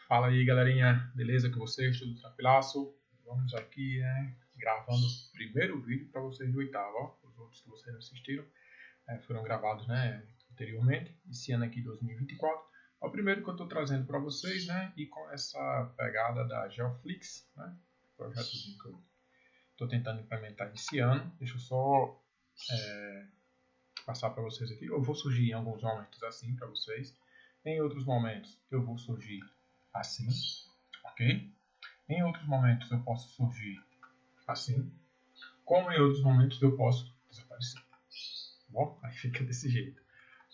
Fala aí, galerinha, beleza com vocês? Tudo tranquilaço? Vamos aqui, gravando o primeiro vídeo para vocês do oitavo, ó. Os outros que vocês assistiram foram gravados, anteriormente, esse ano aqui, 2024. É o primeiro que eu estou trazendo para vocês, e com essa pegada da Geoflix, projetozinho que eu estou tentando implementar esse ano. Deixa eu só passar para vocês aqui. Eu vou surgir em alguns momentos assim para vocês. Em outros momentos eu vou surgir assim, ok? Em outros momentos eu posso surgir assim, como em outros momentos eu posso desaparecer. Bom, aí fica desse jeito.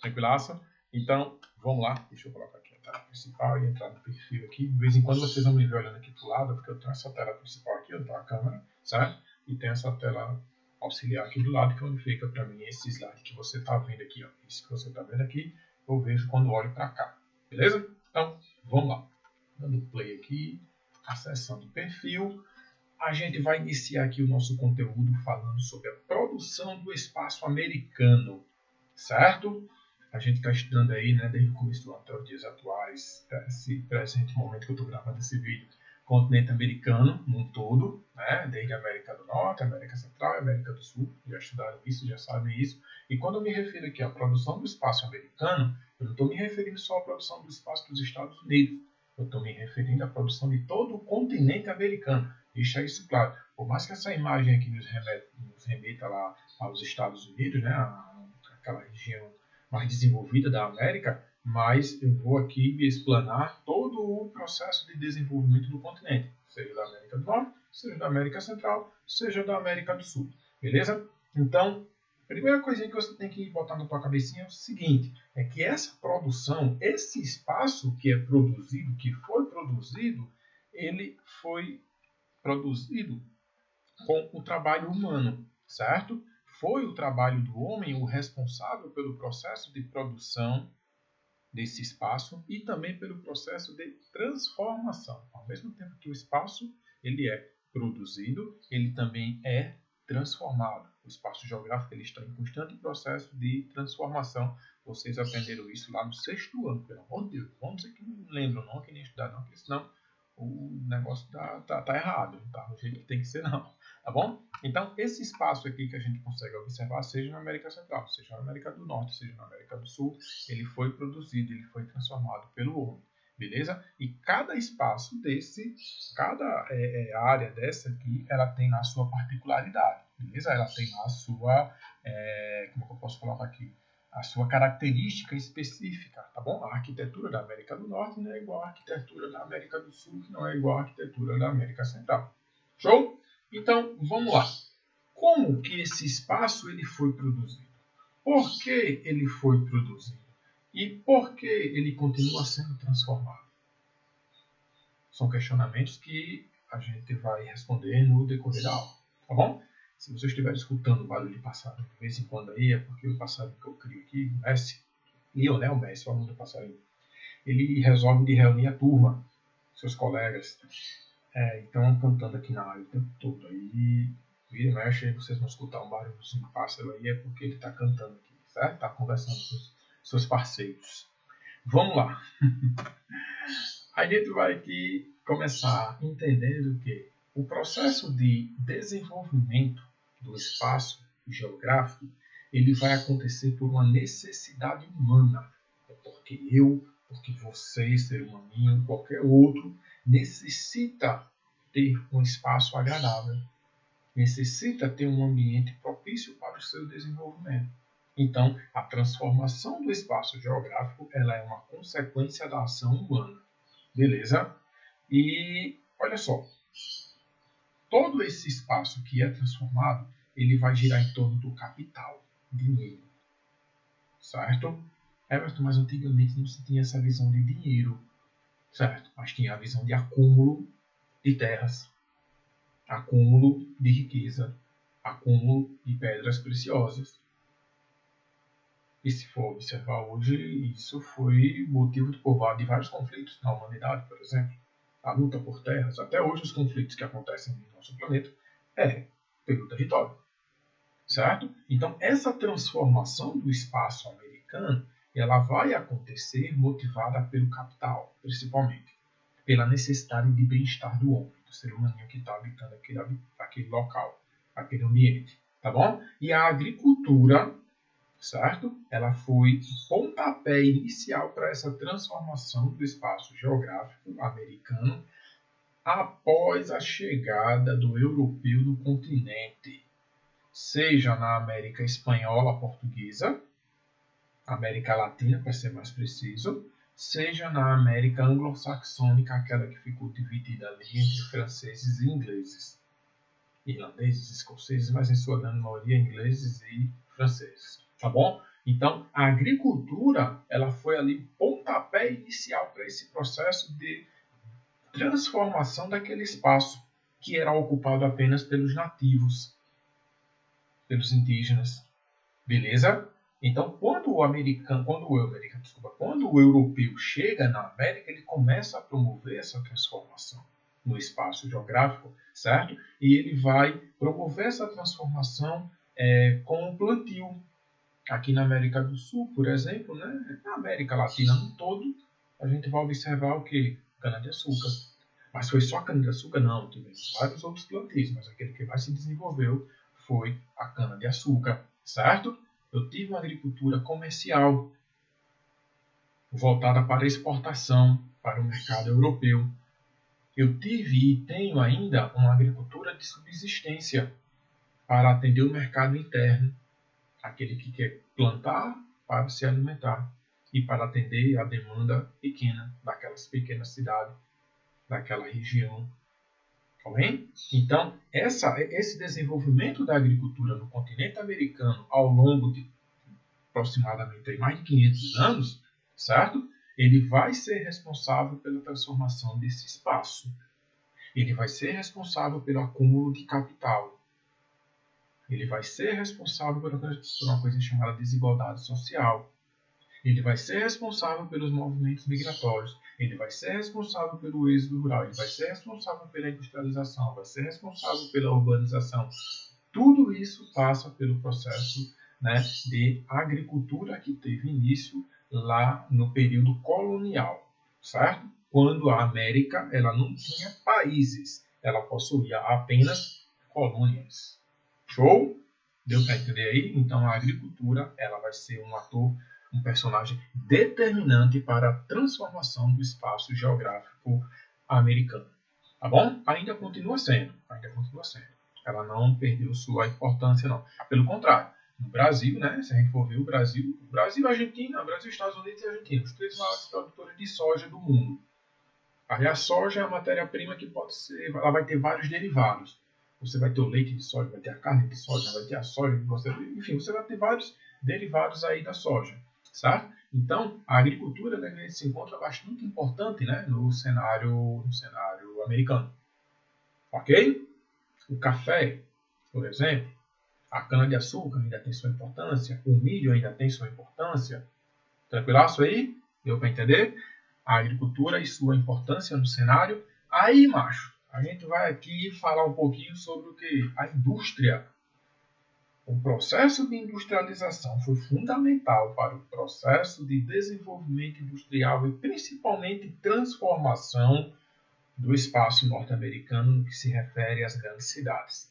Tranquilaço? Então, vamos lá. Deixa eu colocar aqui a tela principal e entrar no perfil aqui. De vez em quando vocês vão me ver olhando aqui pro lado, porque eu tenho essa tela principal aqui, onde está a câmera, certo? E tem essa tela auxiliar aqui do lado, que é onde fica para mim esse slide que você está vendo aqui, ó. Isso que você está vendo aqui, eu vejo quando olho para cá. Beleza? Então, vamos lá. Dando play aqui, acessando o perfil. A gente vai iniciar aqui o nosso conteúdo falando sobre a produção do espaço americano, certo? A gente está estudando aí, desde o começo do ano até os dias atuais, esse presente momento que eu estou gravando esse vídeo, continente americano num todo, desde a América do Norte, América Central e América do Sul. Já estudaram isso, já sabem isso. E quando eu me refiro aqui à produção do espaço americano, eu não estou me referindo só à produção do espaço dos Estados Unidos. Eu estou me referindo à produção de todo o continente americano. Deixa isso claro. Por mais que essa imagem aqui nos remeta lá aos Estados Unidos, aquela região mais desenvolvida da América, mas eu vou aqui explanar todo o processo de desenvolvimento do continente, seja da América do Norte, seja da América Central, seja da América do Sul. Beleza? Então, a primeira coisinha que você tem que botar na tua cabecinha é o seguinte, é que essa produção, esse espaço que é produzido, que foi produzido, ele foi produzido com o trabalho humano, certo? Foi o trabalho do homem o responsável pelo processo de produção desse espaço e também pelo processo de transformação. Ao mesmo tempo que o espaço ele é produzido, ele também é transformado. O espaço geográfico ele está em constante processo de transformação. Vocês aprenderam isso lá no sexto ano, pelo amor de Deus. Vamos dizer que não lembram, não, que nem estudar, não, porque senão o negócio tá errado, não tá do jeito que tem que ser, não. Tá bom? Então, esse espaço aqui que a gente consegue observar, seja na América Central, seja na América do Norte, seja na América do Sul, ele foi produzido, ele foi transformado pelo homem. Beleza? E cada espaço desse, cada área dessa aqui, ela tem a sua particularidade. Beleza? Ela tem a sua, como é que eu posso colocar aqui? A sua característica específica, tá bom? A arquitetura da América do Norte não é igual à arquitetura da América do Sul, que não é igual à arquitetura da América Central. Show? Então, vamos lá. Como que esse espaço ele foi produzido? Por que ele foi produzido? E por que ele continua sendo transformado? São questionamentos que a gente vai responder no decorrer da aula, tá bom? Se você estiver escutando barulho de passarinho de vez em quando aí, é porque o passarinho que eu crio aqui, Messi, Lionel Messi, o aluno do passarinho, ele resolve de reunir a turma, seus colegas, então cantando aqui na área o tempo todo. Aí, vira e mexe, vocês vão escutar um barulho de pássaro aí, é porque ele está cantando aqui, certo? Está conversando com os seus parceiros. Vamos lá. A gente vai aqui começar entendendo que o processo de desenvolvimento do espaço geográfico ele vai acontecer por uma necessidade humana. É porque você, ser humaninho, qualquer outro, necessita ter um espaço agradável, necessita ter um ambiente propício para o seu desenvolvimento. Então, a transformação do espaço geográfico ela é uma consequência da ação humana. Beleza? E olha só, todo esse espaço que é transformado, ele vai girar em torno do capital, dinheiro. Certo? Everton, mas antigamente não se tinha essa visão de dinheiro, certo? Mas tinha a visão de acúmulo de terras, acúmulo de riqueza, acúmulo de pedras preciosas. E se for observar hoje, isso foi motivo de vários conflitos na humanidade, por exemplo. A luta por terras, até hoje os conflitos que acontecem no nosso planeta é pelo território, certo? Então essa transformação do espaço americano, ela vai acontecer motivada pelo capital, principalmente. pela necessidade de bem-estar do homem, do ser humano que está habitando aquele local, aquele ambiente, tá bom? E a agricultura, certo? Ela foi o pontapé inicial para essa transformação do espaço geográfico americano após a chegada do europeu no continente, seja na América Espanhola Portuguesa, América Latina, para ser mais preciso, seja na América Anglo-Saxônica, aquela que ficou dividida ali entre franceses e ingleses, irlandeses, escoceses, mas em sua grande maioria ingleses e franceses, tá bom? Então, a agricultura, ela foi ali o pontapé inicial para esse processo de transformação daquele espaço que era ocupado apenas pelos nativos, pelos indígenas, beleza? Então, quando o europeu chega na América, ele começa a promover essa transformação no espaço geográfico, certo? E ele vai promover essa transformação com o plantio. Aqui na América do Sul, por exemplo, né? Na América Latina no todo, a gente vai observar o que? Cana-de-açúcar. Mas foi só cana-de-açúcar? Não, teve vários outros plantios, mas aquele que mais se desenvolveu foi a cana-de-açúcar, certo? Eu tive uma agricultura comercial voltada para exportação, para o mercado europeu. Eu tive e tenho ainda uma agricultura de subsistência para atender o mercado interno, aquele que quer plantar para se alimentar e para atender a demanda pequena daquelas pequenas cidades, daquela região. Tá bem? Então, esse desenvolvimento da agricultura no continente americano ao longo de aproximadamente mais de 500 anos, certo? Ele vai ser responsável pela transformação desse espaço. Ele vai ser responsável pelo acúmulo de capital. Ele vai ser responsável por uma coisa chamada desigualdade social. Ele vai ser responsável pelos movimentos migratórios. Ele vai ser responsável pelo êxodo rural. Ele vai ser responsável pela industrialização. Vai ser responsável pela urbanização. Tudo isso passa pelo processo, né, de agricultura que teve início lá no período colonial, certo? Quando a América ela não tinha países, ela possuía apenas colônias. Show? Deu para entender aí? Então a agricultura ela vai ser um ator, um personagem determinante para a transformação do espaço geográfico americano. Tá bom? Ainda continua sendo. Ela não perdeu sua importância, não. Pelo contrário, no Brasil, né, se a gente for ver o Brasil, Argentina, Brasil, Estados Unidos e Argentina, os três maiores produtores de soja do mundo. Aí a soja é a matéria-prima que pode ser, ela vai ter vários derivados. Você vai ter o leite de soja, vai ter a carne de soja, vai ter a soja, enfim, você vai ter vários derivados aí da soja, certo? Então, a agricultura, né, se encontra bastante importante, né, no cenário americano. Ok? O café, por exemplo, a cana-de-açúcar ainda tem sua importância, o milho ainda tem sua importância. Tranquilaço aí? Deu para entender? A agricultura e sua importância no cenário. Aí, macho, a gente vai aqui falar um pouquinho sobre o que? A indústria. O processo de industrialização foi fundamental para o processo de desenvolvimento industrial e principalmente transformação do espaço norte-americano no que se refere às grandes cidades,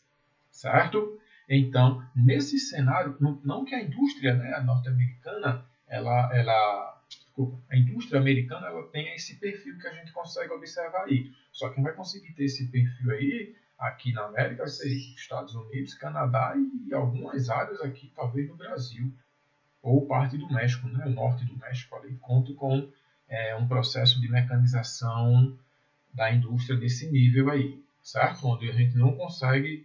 certo? Então, nesse cenário, não que a indústria, né, norte-americana, a indústria americana ela tenha esse perfil que a gente consegue observar aí. Só quem vai conseguir ter esse perfil aí, aqui na América, vai ser Estados Unidos, Canadá e algumas áreas aqui, talvez no Brasil, ou parte do México, né, o norte do México ali, conta com um processo de mecanização da indústria desse nível aí, certo? Onde a gente não consegue,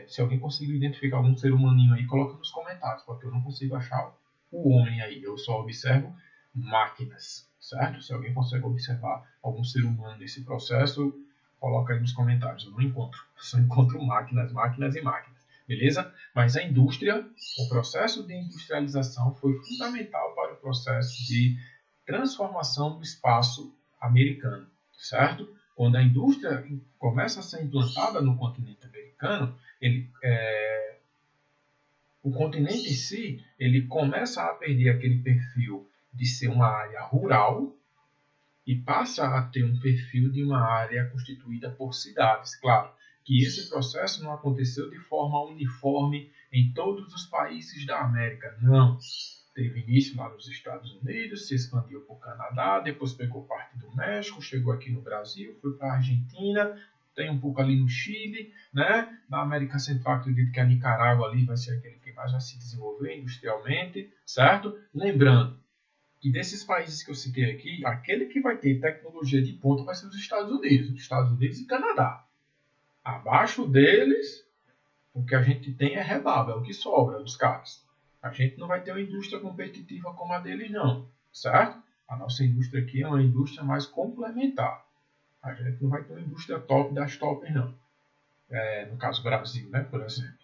se alguém conseguir identificar algum ser humaninho aí, coloca nos comentários, porque eu não consigo achar o homem aí, eu só observo máquinas, certo? Se alguém consegue observar algum ser humano nesse processo, coloca aí nos comentários, eu não encontro, só encontro máquinas, beleza? Mas a indústria, o processo de industrialização foi fundamental para o processo de transformação do espaço americano, certo? Quando a indústria começa a ser implantada no continente americano, o continente em si ele começa a perder aquele perfil de ser uma área rural e passa a ter um perfil de uma área constituída por cidades. Claro que esse processo não aconteceu de forma uniforme em todos os países da América, não. Teve início lá nos Estados Unidos, se expandiu para o Canadá, depois pegou parte do México, chegou aqui no Brasil, foi para a Argentina, tem um pouco ali no Chile, né? Na América Central, acredito que a Nicarágua ali vai ser aquele que mais vai se desenvolver industrialmente, certo? Lembrando que desses países que eu citei aqui, aquele que vai ter tecnologia de ponta vai ser os Estados Unidos e Canadá. Abaixo deles, o que a gente tem é rebaba, é o que sobra dos caras. A gente não vai ter uma indústria competitiva como a deles, não, certo? A nossa indústria aqui é uma indústria mais complementar. A gente não vai ter uma indústria top das tops, não. No caso Brasil, né, por exemplo.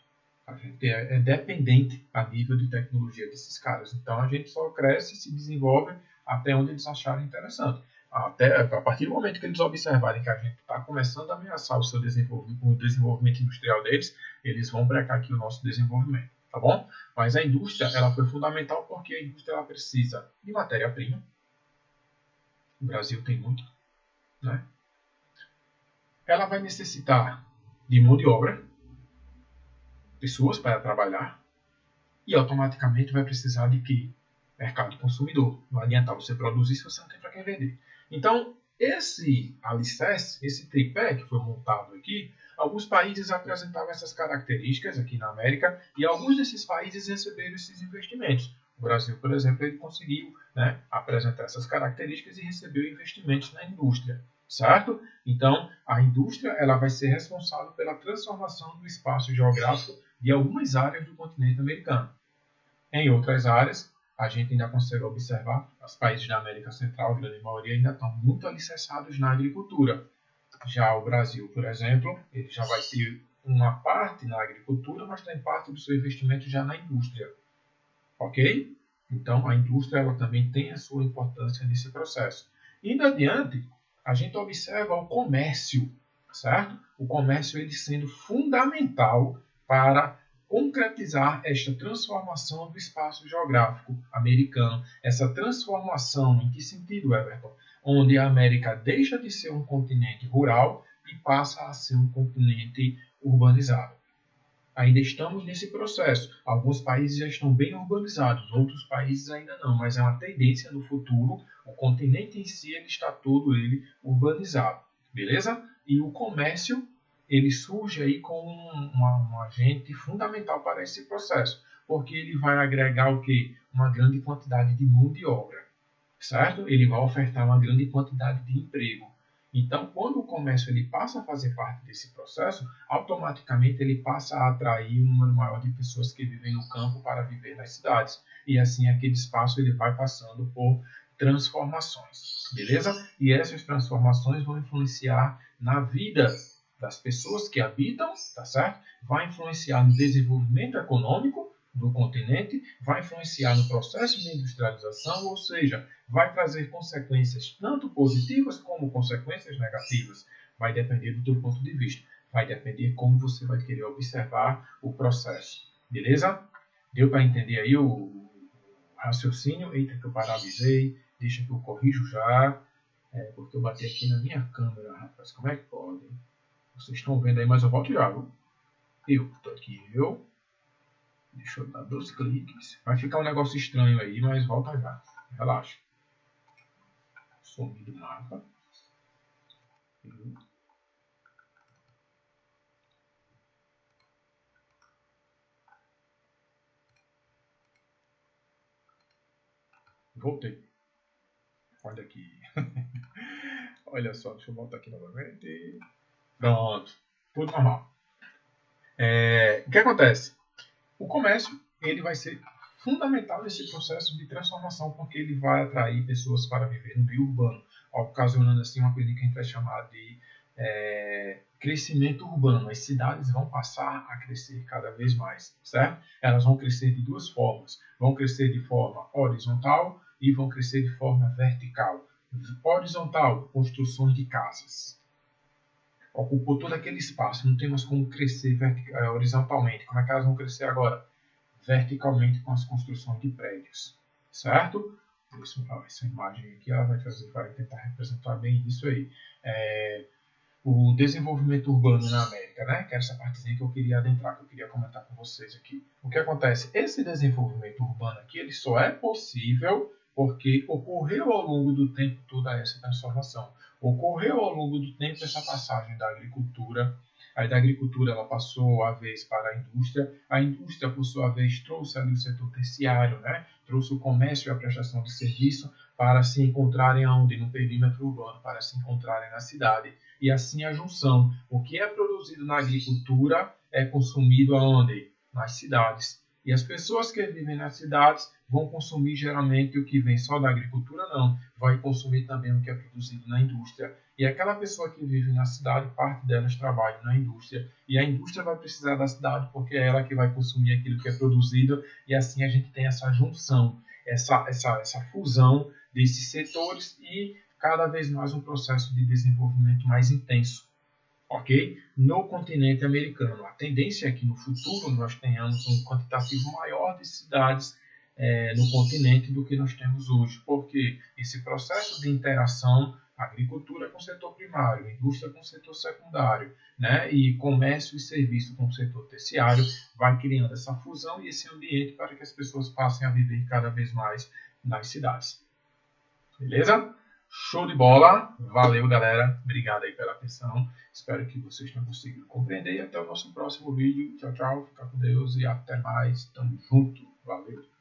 A gente é dependente a nível de tecnologia desses caras. Então a gente só cresce e se desenvolve até onde eles acharem interessante. Até a partir do momento que eles observarem que a gente está começando a ameaçar o desenvolvimento industrial deles, eles vão brecar aqui o nosso desenvolvimento, tá bom? Mas a indústria ela foi fundamental porque a indústria ela precisa de matéria-prima. O Brasil tem muito, né? Ela vai necessitar de mão de obra, pessoas para trabalhar, e automaticamente vai precisar de quê? Mercado consumidor. Não adianta você produzir se você não tem para quem vender. Então, esse alicerce, esse tripé que foi montado aqui, alguns países apresentavam essas características aqui na América e alguns desses países receberam esses investimentos. O Brasil, por exemplo, ele conseguiu, né, apresentar essas características e recebeu investimentos na indústria, certo? Então, a indústria ela vai ser responsável pela transformação do espaço geográfico de algumas áreas do continente americano. Em outras áreas, a gente ainda consegue observar, os países da América Central, a grande maioria, ainda estão muito alicerçados na agricultura. Já o Brasil, por exemplo, ele já vai ter uma parte na agricultura, mas tem parte do seu investimento já na indústria. Ok? Então, a indústria ela também tem a sua importância nesse processo. Indo adiante, a gente observa o comércio, certo? O comércio ele sendo fundamental para concretizar esta transformação do espaço geográfico americano. Essa transformação, em que sentido, Everton? Onde a América deixa de ser um continente rural e passa a ser um continente urbanizado. Ainda estamos nesse processo. Alguns países já estão bem urbanizados, outros países ainda não, mas é uma tendência no futuro. O continente em si ele está todo ele urbanizado, beleza? E o comércio ele surge aí como um agente fundamental para esse processo, porque ele vai agregar o quê? Uma grande quantidade de mão de obra, certo? Ele vai ofertar uma grande quantidade de emprego. Então, quando o comércio ele passa a fazer parte desse processo, automaticamente ele passa a atrair um número maior de pessoas que vivem no campo para viver nas cidades. E assim aquele espaço ele vai passando por transformações, beleza? E essas transformações vão influenciar na vida das pessoas que habitam, tá certo? Vai influenciar no desenvolvimento econômico do continente, vai influenciar no processo de industrialização, ou seja, vai trazer consequências tanto positivas como consequências negativas. Vai depender do teu ponto de vista. Vai depender como você vai querer observar o processo. Beleza? Deu para entender aí o raciocínio? Eita, que eu paralisei. Deixa que eu corrijo já. Porque eu bati aqui na minha câmera, rapaz. Como é que pode? Vocês estão vendo aí, mas eu volto já, viu? Estou aqui, eu. Deixa eu dar 2 cliques. Vai ficar um negócio estranho aí, mas volta já. Relaxa. Sumir do mapa. Voltei. Olha aqui. Olha só, deixa eu voltar aqui novamente. Pronto. Tudo normal. O que acontece? O comércio ele vai ser fundamental nesse processo de transformação, porque ele vai atrair pessoas para viver no meio urbano, ocasionando assim uma coisa que a gente vai chamar de crescimento urbano. As cidades vão passar a crescer cada vez mais, certo? Elas vão crescer de 2 formas. Vão crescer de forma horizontal e vão crescer de forma vertical. Horizontal, construções de casas. Ocupou todo aquele espaço, não tem mais como crescer horizontalmente. Como é que elas vão crescer agora? Verticalmente com as construções de prédios, certo? essa imagem aqui, ela vai tentar representar bem isso aí. O desenvolvimento urbano na América, né? Que era essa partezinha que eu queria adentrar, que eu queria comentar com vocês aqui. O que acontece? Esse desenvolvimento urbano aqui, ele só é possível porque ocorreu ao longo do tempo toda essa transformação. Ocorreu ao longo do tempo essa passagem da agricultura. Aí da agricultura ela passou a vez para a indústria por sua vez trouxe ali o setor terciário, né? Trouxe o comércio e a prestação de serviço para se encontrarem aonde? No perímetro urbano, para se encontrarem na cidade. E assim a junção. O que é produzido na agricultura é consumido aonde? Nas cidades. E as pessoas que vivem nas cidades vão consumir geralmente o que vem só da agricultura, não. Vai consumir também o que é produzido na indústria. E aquela pessoa que vive na cidade, parte delas trabalha na indústria. E a indústria vai precisar da cidade porque é ela que vai consumir aquilo que é produzido. E assim a gente tem essa junção, essa fusão desses setores e cada vez mais um processo de desenvolvimento mais intenso, ok? No continente americano, a tendência é que no futuro nós tenhamos um quantitativo maior de cidades no continente do que nós temos hoje, porque esse processo de interação, agricultura com o setor primário, indústria com o setor secundário, né, e comércio e serviço com o setor terciário, vai criando essa fusão e esse ambiente para que as pessoas passem a viver cada vez mais nas cidades. Beleza? Show de bola! Valeu, galera! Obrigado aí pela atenção. Espero que vocês tenham conseguido compreender. E até o nosso próximo vídeo. Tchau, tchau. Fica com Deus e até mais. Tamo junto. Valeu!